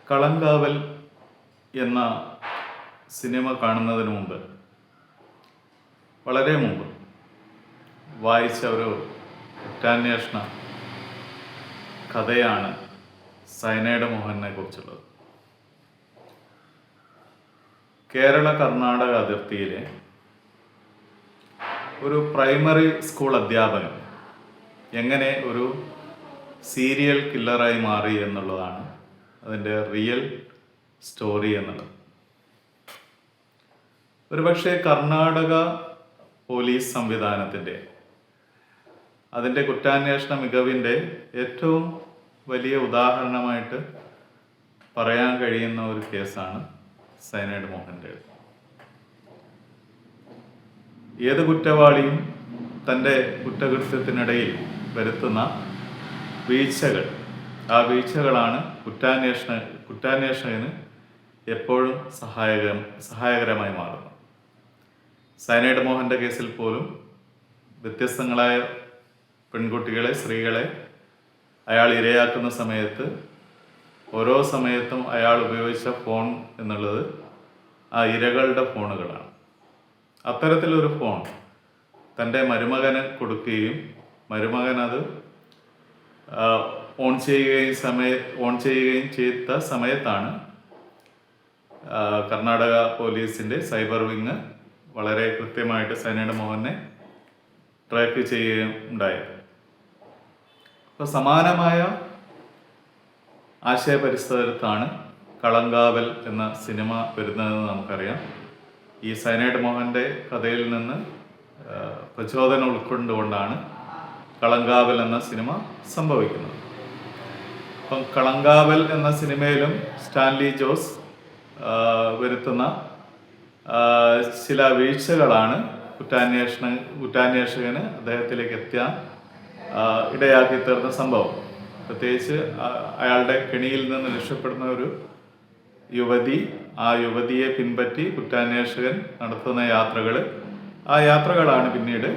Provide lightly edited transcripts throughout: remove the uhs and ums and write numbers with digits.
കളങ്കാവൽ എന്ന സിനിമ കാണുന്നതിന് മുമ്പ്, വളരെ മുമ്പ് വായിച്ച ഒരു കുറ്റാന്വേഷണ കഥയാണ് സയനൈഡ് മോഹനെ കുറിച്ചുള്ളത്. കേരള കർണാടക അതിർത്തിയിലെ ഒരു പ്രൈമറി സ്കൂൾ അധ്യാപകൻ എങ്ങനെ ഒരു സീരിയൽ കില്ലറായി മാറി എന്നുള്ളതാണ് അതിൻ്റെ റിയൽ സ്റ്റോറി എന്നുള്ളത്. ഒരുപക്ഷെ കർണാടക പോലീസ് സംവിധാനത്തിൻ്റെ അതിൻ്റെ കുറ്റാന്വേഷണ മികവിൻ്റെ ഏറ്റവും വലിയ ഉദാഹരണമായിട്ട് പറയാൻ കഴിയുന്ന ഒരു കേസാണ് സയനൈഡ് മോഹൻ്റെ. ഏത് കുറ്റവാളിയും തൻ്റെ കുറ്റകൃത്യത്തിനിടയിൽ വരുത്തുന്ന വീഴ്ചകൾ, ആ വീഴ്ചകളാണ് കുറ്റാന്വേഷകന് എപ്പോഴും സഹായകരമായി മാറുന്നത്. സയനൈഡ് മോഹൻ്റെ കേസിൽ പോലും വ്യത്യസ്തങ്ങളായ പെൺകുട്ടികളെ, സ്ത്രീകളെ അയാൾ ഇരയാക്കുന്ന സമയത്ത് ഓരോ സമയത്തും അയാൾ ഉപയോഗിച്ച ഫോൺ എന്നുള്ളത് ആ ഇരകളുടെ ഫോണുകളാണ്. അത്തരത്തിലൊരു ഫോൺ തൻ്റെ മരുമകന് കൊടുക്കുകയും മരുമകൻ അത് ഓൺ ചെയ്യുകയും ചെയ്ത സമയത്താണ് കർണാടക പോലീസിൻ്റെ സൈബർ വിങ് വളരെ കൃത്യമായിട്ട് സയനൈഡ് മോഹനെ ട്രാക്ക് ചെയ്യുകയുണ്ടായത്. അപ്പോൾ സമാനമായ ആശയപരിസരത്താണ് കളങ്കാവൽ എന്ന സിനിമ വരുന്നതെന്ന് നമുക്കറിയാം. ഈ സയനൈഡ് മോഹൻ്റെ കഥയിൽ നിന്ന് പ്രചോദനം ഉൾക്കൊണ്ടുകൊണ്ടാണ് കളങ്കാവൽ എന്ന സിനിമ സംഭവിക്കുന്നത്. അപ്പം കളങ്കാവൽ എന്ന സിനിമയിലും സ്റ്റാൻലി ജോസ് വരുത്തുന്ന ചില വീഴ്ചകളാണ് കുറ്റാന്വേഷകന് അദ്ദേഹത്തിലേക്ക് എത്താൻ ഇടയാക്കി തീർന്ന സംഭവം. പ്രത്യേകിച്ച് അയാളുടെ കെണിയിൽ നിന്ന് രക്ഷപ്പെടുന്ന ഒരു യുവതി, ആ യുവതിയെ പിൻപറ്റി കുറ്റാന്വേഷകൻ നടത്തുന്ന ആ യാത്രകളാണ് പിന്നീട്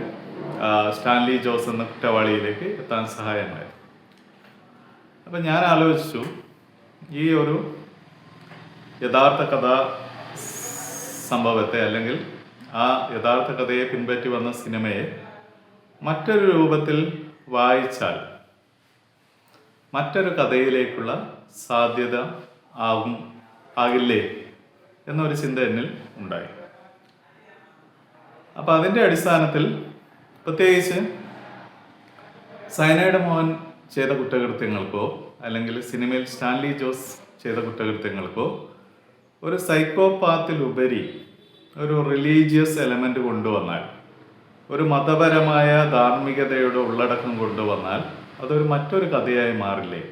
സ്റ്റാൻലി ജോസ് എന്ന കുറ്റവാളിയിലേക്ക് എത്താൻ സഹായമായത്. അപ്പം ഞാൻ ആലോചിച്ചു, ഈ ഒരു യഥാർത്ഥ കഥാ സംഭവത്തെ അല്ലെങ്കിൽ ആ യഥാർത്ഥ കഥയെ പിൻപറ്റി വന്ന സിനിമയെ മറ്റൊരു രൂപത്തിൽ വായിച്ചാൽ മറ്റൊരു കഥയിലേക്കുള്ള സാധ്യത ആകില്ലേ എന്നൊരു ചിന്ത എന്നിൽ ഉണ്ടായി. അപ്പം അതിൻ്റെ അടിസ്ഥാനത്തിൽ പ്രത്യേകിച്ച് സയനൈഡ് മോഹൻ ചെയ്ത കുറ്റകൃത്യങ്ങൾക്കോ അല്ലെങ്കിൽ സിനിമയിൽ സ്റ്റാൻലി ജോസ് ചെയ്ത കുറ്റകൃത്യങ്ങൾക്കോ ഒരു സൈക്കോപാത്തിലുപരി ഒരു റിലീജിയസ് എലമെൻ്റ് കൊണ്ടുവന്നാൽ, ഒരു മതപരമായ ധാർമ്മികതയുടെ ഉള്ളടക്കം കൊണ്ടുവന്നാൽ അതൊരു മറ്റൊരു കഥയായി മാറില്ലേ?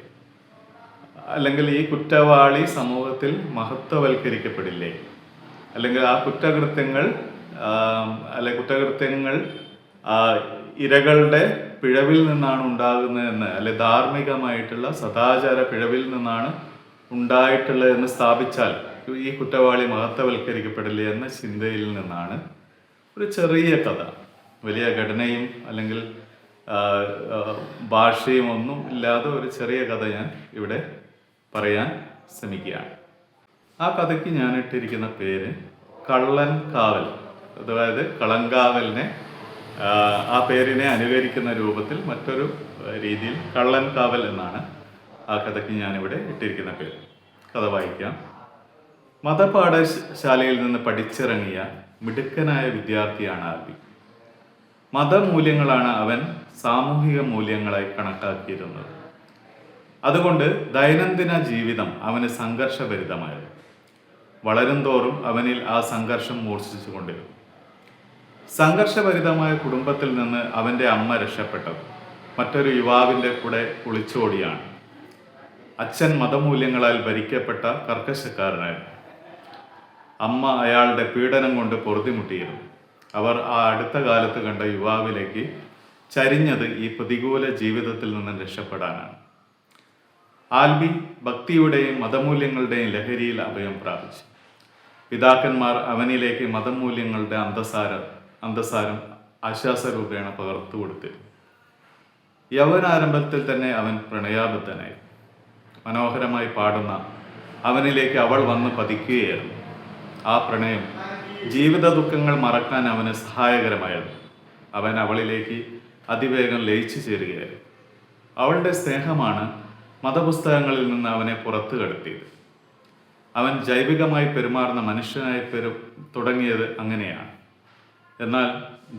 അല്ലെങ്കിൽ ഈ കുറ്റവാളി സമൂഹത്തിൽ മഹത്വവൽക്കരിക്കപ്പെടില്ലേ? അല്ലെങ്കിൽ ആ കുറ്റകൃത്യങ്ങൾ ഇരകളുടെ പിഴവിൽ നിന്നാണ് ഉണ്ടാകുന്നതെന്ന്, അല്ലെ ധാർമ്മികമായിട്ടുള്ള സദാചാര പിഴവിൽ നിന്നാണ് ഉണ്ടായിട്ടുള്ളതെന്ന് സ്ഥാപിച്ചാൽ ഈ കുറ്റവാളി മഹത്വവൽക്കരിക്കപ്പെടില്ലേ എന്ന ചിന്തയിൽ നിന്നാണ് ഒരു ചെറിയ കഥ, വലിയ ഘടനയും അല്ലെങ്കിൽ ഭാഷയും ഒന്നും ഇല്ലാതെ ഒരു ചെറിയ കഥ ഞാൻ ഇവിടെ പറയാൻ ശ്രമിക്കുകയാണ്. ആ കഥയ്ക്ക് ഞാൻ ഇട്ടിരിക്കുന്ന പേര് കള്ളൻ കാവൽ. അതായത് കളങ്കാവലിനെ ആ പേരിനെ അനുകരിക്കുന്ന രൂപത്തിൽ മറ്റൊരു രീതിയിൽ കള്ളൻ കാവൽ എന്നാണ് ആ കഥയ്ക്ക് ഞാനിവിടെ ഇട്ടിരിക്കുന്ന പേര്. കഥ വായിക്കാം. മതപാഠശാലയിൽ നിന്ന് പഠിച്ചിറങ്ങിയ മിടുക്കനായ വിദ്യാർത്ഥിയാണ് ആൽബി. മതമൂല്യങ്ങളാണ് അവൻ സാമൂഹിക മൂല്യങ്ങളായി കണക്കാക്കിയിരുന്നത്. അതുകൊണ്ട് ദൈനംദിന ജീവിതം അവന് സംഘർഷഭരിതമായിരുന്നു. വളരും തോറും അവനിൽ ആ സംഘർഷം മൂർച്ഛിച്ചു കൊണ്ടിരുന്നു. സംഘർഷഭരിതമായ കുടുംബത്തിൽ നിന്ന് അവൻ്റെ അമ്മ രക്ഷപ്പെട്ടത് മറ്റൊരു യുവാവിൻ്റെ കൂടെ ഒളിച്ചോടിയാണ്. അച്ഛൻ മതമൂല്യങ്ങളാൽ ഭരിക്കപ്പെട്ട കർക്കശക്കാരനായിരുന്നു. അമ്മ അയാളുടെ പീഡനം കൊണ്ട് പൊറുതിമുട്ടിയിരുന്നു. അവർ ആ അടുത്ത കാലത്ത് കണ്ട യുവാവിലേക്ക് ചരിഞ്ഞത് ഈ പ്രതികൂല ജീവിതത്തിൽ നിന്നും രക്ഷപ്പെടാനാണ്. ആൽബി ഭക്തിയുടെയും മതമൂല്യങ്ങളുടെയും ലഹരിയിൽ അഭയം പ്രാപിച്ചു. പിതാക്കന്മാർ അവനിലേക്ക് മതമൂല്യങ്ങളുടെ അന്തസാരം ആശ്വാസരൂപേണ പകർത്തു കൊടുത്തിരുന്നു. യൗവനാരംഭത്തിൽ തന്നെ അവൻ പ്രണയാബദ്ധനായി. മനോഹരമായി പാടുന്ന അവനിലേക്ക് അവൾ വന്ന് പതിക്കുകയായിരുന്നു. ആ പ്രണയം ജീവിത ദുഃഖങ്ങൾ മറക്കാൻ അവന് സഹായകരമായിരുന്നു. അവൻ അവളിലേക്ക് അതിവേഗം ലയിച്ചു ചേരുകയായിരുന്നു. അവളുടെ സ്നേഹമാണ് മതപുസ്തകങ്ങളിൽ നിന്ന് അവനെ പുറത്തു കടത്തിയത്. അവൻ ജൈവികമായി പെരുമാറുന്ന മനുഷ്യനായി തുടങ്ങിയത് അങ്ങനെയാണ്. എന്നാൽ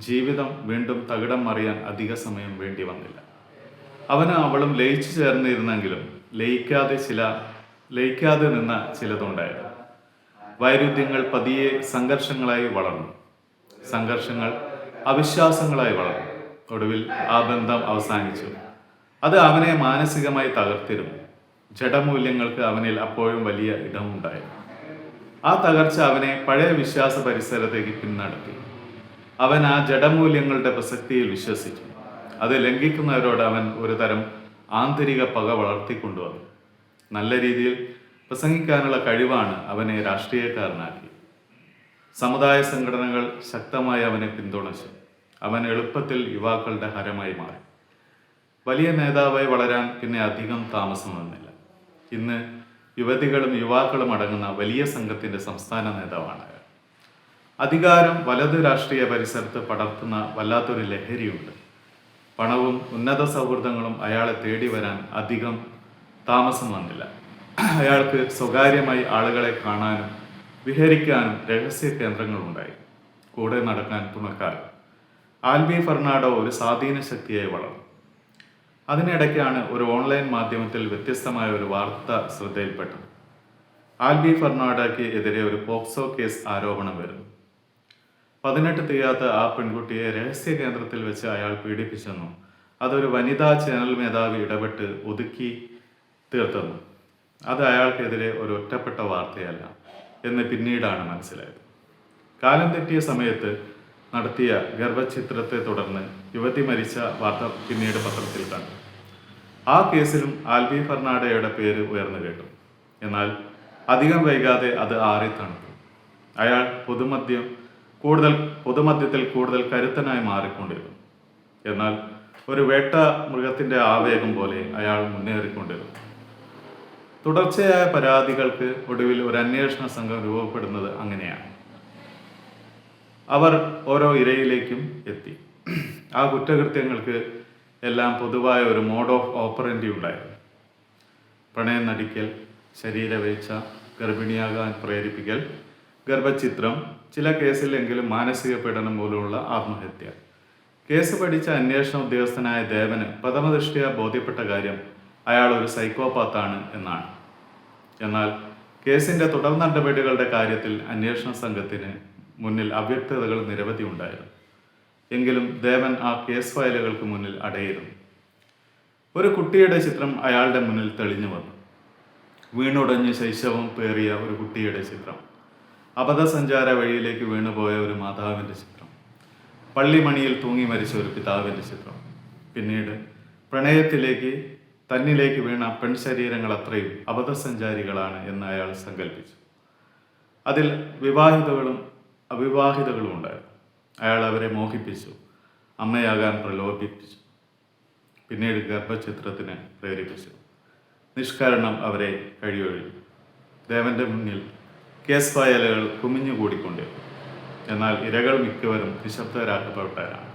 ജീവിതം വീണ്ടും തകിടം മറിയാൻ അധിക സമയം വേണ്ടി വന്നില്ല. അവന് അവളും ലയിച്ചു ചേർന്നിരുന്നെങ്കിലും ലയിക്കാതെ നിന്ന ചിലതുണ്ടായിരുന്നു. വൈരുദ്ധ്യങ്ങൾ പതിയെ സംഘർഷങ്ങളായി വളർന്നു. സംഘർഷങ്ങൾ അവിശ്വാസങ്ങളായി വളർന്നു. ഒടുവിൽ ആ ബന്ധം അവസാനിച്ചു. അത് അവനെ മാനസികമായി തകർത്തിരുന്നു. ജഡമൂല്യങ്ങൾക്ക് അവനിൽ അപ്പോഴും വലിയ ഇടമുണ്ടായിരുന്നു. ആ തകർച്ച അവനെ പഴയ വിശ്വാസ പരിസരത്തേക്ക് പിന്നടത്തി. അവൻ ആ ജഡമൂല്യങ്ങളുടെ പ്രസക്തിയിൽ വിശ്വസിച്ചു. അത് ലംഘിക്കുന്നവരോട് അവൻ ഒരു തരം ആന്തരിക പക വളർത്തിക്കൊണ്ടുവന്നു. നല്ല രീതിയിൽ പ്രസംഗിക്കാനുള്ള കഴിവാണ് അവനെ രാഷ്ട്രീയക്കാരനാക്കി. സമുദായ സംഘടനകൾ ശക്തമായി അവനെ പിന്തുണച്ചു. അവൻ എളുപ്പത്തിൽ യുവാക്കളുടെ ഹരമായി മാറി. വലിയ നേതാവായി വളരാൻ പിന്നെ അധികം താമസം വന്നില്ല. ഇന്ന് യുവതികളും യുവാക്കളും അടങ്ങുന്ന വലിയ സംഘത്തിന്റെ സംസ്ഥാന നേതാവാണ് അയാൾ. അധികാരം വലത് രാഷ്ട്രീയ പരിസരത്ത് പടർത്തുന്ന വല്ലാത്തൊരു ലഹരിയുണ്ട്. പണവും ഉന്നത സൗഹൃദങ്ങളും അയാളെ തേടി വരാൻ അധികം താമസം വന്നില്ല. അയാൾക്ക് സ്വകാര്യമായി ആളുകളെ കാണാനും വിഹരിക്കാനും രഹസ്യ കേന്ദ്രങ്ങളുണ്ടായി. കൂടെ നടക്കാൻ തുണക്കാർ. ആൽബി ഫെർണാണ്ടോ ഒരു സ്വാധീന ശക്തിയായി വളർന്നു. അതിനിടയ്ക്കാണ് ഒരു ഓൺലൈൻ മാധ്യമത്തിൽ വ്യത്യസ്തമായ ഒരു വാർത്ത ശ്രദ്ധയിൽപ്പെട്ടത്. ആൽബി ഫെർണാണ്ടോയ്ക്ക് എതിരെ ഒരു പോക്സോ കേസ് ആരോപണം വരുന്നു. 18 തികയാത്ത ആ പെൺകുട്ടിയെ രഹസ്യ കേന്ദ്രത്തിൽ വെച്ച് അയാൾ പീഡിപ്പിച്ചെന്നും അതൊരു വനിതാ ചാനൽ മേധാവി ഇടപെട്ട് ഒതുക്കി തീർത്തെന്നും അത് അയാൾക്കെതിരെ ഒരു ഒറ്റപ്പെട്ട വാർത്തയല്ല എന്ന് പിന്നീടാണ് മനസ്സിലായത്. കാലം തെറ്റിയ സമയത്ത് നടത്തിയ ഗർഭഛിദ്രത്തെ തുടർന്ന് യുവതി മരിച്ച വാർത്ത പിന്നീട് പത്രത്തിൽ കണ്ടു. ആ കേസിലും ആൽബി ഫെർണാണ്ടോയുടെ പേര് ഉയർന്നു കേട്ടു. എന്നാൽ അധികം വൈകാതെ അത് ആറിത്തണുത്തു. അയാൾ പൊതുമധ്യത്തിൽ കൂടുതൽ കരുത്തനായി മാറിക്കൊണ്ടിരുന്നു. എന്നാൽ ഒരു വേട്ട മൃഗത്തിന്റെ ആവേഗം പോലെ അയാൾ മുന്നേറിക്കൊണ്ടിരുന്നു. തുടർച്ചയായ പരാതികൾക്ക് ഒടുവിൽ ഒരു അന്വേഷണ സംഘം രൂപപ്പെടുന്നത് അങ്ങനെയാണ്. അവർ ഓരോ ഇരയിലേക്കും എത്തി. ആ കുറ്റകൃത്യങ്ങൾക്ക് എല്ലാം പൊതുവായ ഒരു മോഡ് ഓഫ് ഓപ്പറൻഡി ഉണ്ടായിരുന്നു. പ്രണയം നടിക്കൽ, ശരീരവേഴ്ച, ഗർഭിണിയാകാൻ പ്രേരിപ്പിക്കൽ, ഗർഭഛിദ്രം, ചില കേസിലെങ്കിലും മാനസിക പീഡനം മൂലമുള്ള ആത്മഹത്യ. കേസ് പഠിച്ച അന്വേഷണ ഉദ്യോഗസ്ഥനായ ദേവന് പ്രഥമദൃഷ്ട്യാ ബോധ്യപ്പെട്ട കാര്യം അയാൾ ഒരു സൈക്കോപാത്താണ് എന്നാണ്. എന്നാൽ കേസിന്റെ തുടർ നടപടികളുടെ കാര്യത്തിൽ അന്വേഷണ സംഘത്തിന് മുന്നിൽ അവ്യക്തതകൾ നിരവധി ഉണ്ടായിരുന്നു. എങ്കിലും ദേവൻ ആ കേസ് ഫയലുകൾക്ക് മുന്നിൽ അടയിരുന്നു. ഒരു കുട്ടിയുടെ ചിത്രം അയാളുടെ മുന്നിൽ തെളിഞ്ഞു വന്നു. വീണുടഞ്ഞ് ശൈശവം പേറിയ ഒരു കുട്ടിയുടെ ചിത്രം, അബദ്ധസഞ്ചാര വഴിയിലേക്ക് വീണുപോയ ഒരു മാതാവിൻ്റെ ചിത്രം, പള്ളിമണിയിൽ തൂങ്ങി മരിച്ച ഒരു പിതാവിൻ്റെ ചിത്രം. പിന്നീട് തന്നിലേക്ക് വീണ പെൺശരീരങ്ങൾ അത്രയും അബദ്ധസഞ്ചാരികളാണ് എന്ന് അയാൾ സങ്കല്പിച്ചു. അതിൽ വിവാഹിതകളും അവിവാഹിതകളും ഉണ്ടായിരുന്നു. അയാൾ അവരെ മോഹിപ്പിച്ചു, അമ്മയാകാൻ പ്രലോഭിപ്പിച്ചു, പിന്നീട് ഗർഭഛിദ്രത്തിന് പ്രേരിപ്പിച്ചു. നിഷ്കരണം അവരെ കഴിയൊഴിഞ്ഞു. ദേവന്റെ മുന്നിൽ കേസ് ഫയലുകൾ കുമിഞ്ഞുകൂടിക്കൊണ്ടിരുന്നു. എന്നാൽ ഇരകൾ മിക്കവരും നിശബ്ദരാക്കപ്പെട്ടവരാണ്.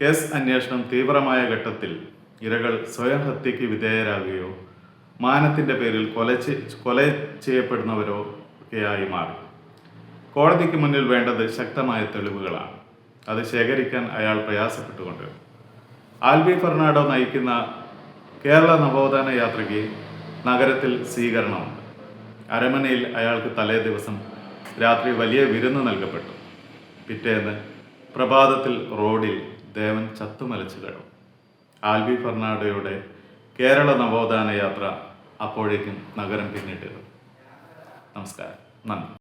കേസ് അന്വേഷണം തീവ്രമായ ഘട്ടത്തിൽ ഇരകൾ സ്വയം ഹത്യയ്ക്ക് വിധേയരാകുകയോ മാനത്തിന്റെ പേരിൽ കൊല ചെയ്യപ്പെടുന്നവരോ ഒക്കെയായി മാറി. കോടതിക്ക് മുന്നിൽ വേണ്ടത് ശക്തമായ തെളിവുകളാണ്. അത് ശേഖരിക്കാൻ അയാൾ പ്രയാസപ്പെട്ടുകൊണ്ടിരുന്നു. ആൽബി ഫെർണാണ്ടോ നയിക്കുന്ന കേരള നവോത്ഥാന യാത്രയ്ക്ക് നഗരത്തിൽ സ്വീകരണമുണ്ട്. അരമനയിൽ അയാൾക്ക് തലേ ദിവസം രാത്രി വലിയ വിരുന്ന് നൽകപ്പെട്ടു. പിറ്റേന്ന് പ്രഭാതത്തിൽ റോഡിൽ ദേവൻ ചത്തുമലച്ചു കിടന്നു. ആൽബി ഫെർണാണ്ടോയുടെ കേരള നവോത്ഥാന യാത്ര അപ്പോഴേക്കും നഗരം പിന്നിട്ടിരുന്നു. നമസ്കാരം, നന്ദി.